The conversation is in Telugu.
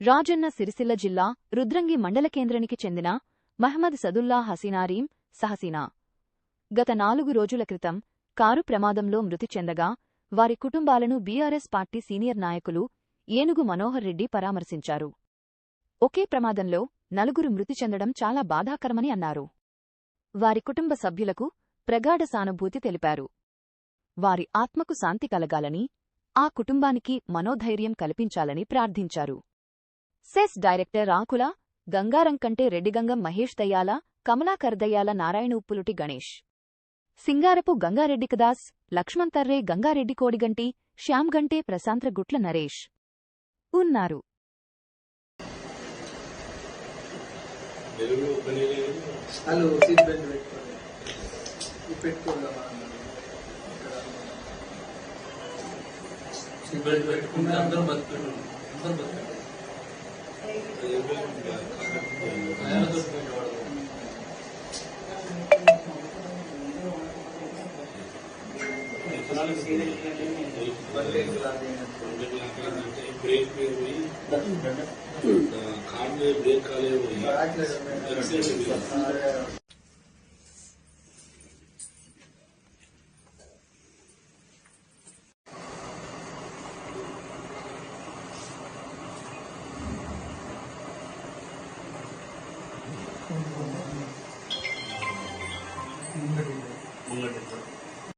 రాజన్న సిరిసిల్ల జిల్లా రుద్రంగి మండల కేంద్రానికి చెందిన మహ్మద్ సదుల్లా హసీనారీం సహసీనా గత 4 రోజుల క్రితం కారు ప్రమాదంలో మృతి చెందగా వారి కుటుంబాలను బీఆర్ఎస్ పార్టీ సీనియర్ నాయకులు ఏనుగు మనోహర్ రెడ్డి పరామర్శించారు. ఒకే ప్రమాదంలో 4 మృతి చెందడం చాలా బాధాకరమని అన్నారు. వారి కుటుంబ సభ్యులకు ప్రగాఢ సానుభూతి తెలిపారు. వారి ఆత్మకు శాంతి కలగాలని, ఆ కుటుంబానికి మనోధైర్యం కల్పించాలని ప్రార్థించారు. సెస్ డైరెక్టర్ ఆకుల గంగారం కంటే రెడ్డిగంగం మహేష్ దయ్యాల, కమలాకర్ దయ్యాల, నారాయణ ఉప్పులుటి గణేష్, సింగారపు గంగారెడ్డికదాస్, లక్ష్మణ్ తర్రే, గంగారెడ్డి కోడిగంటి, శ్యామ్ గంటే, ప్రశాంత్ర గుట్ల నరేష్ ఉన్నారు. ब्रेक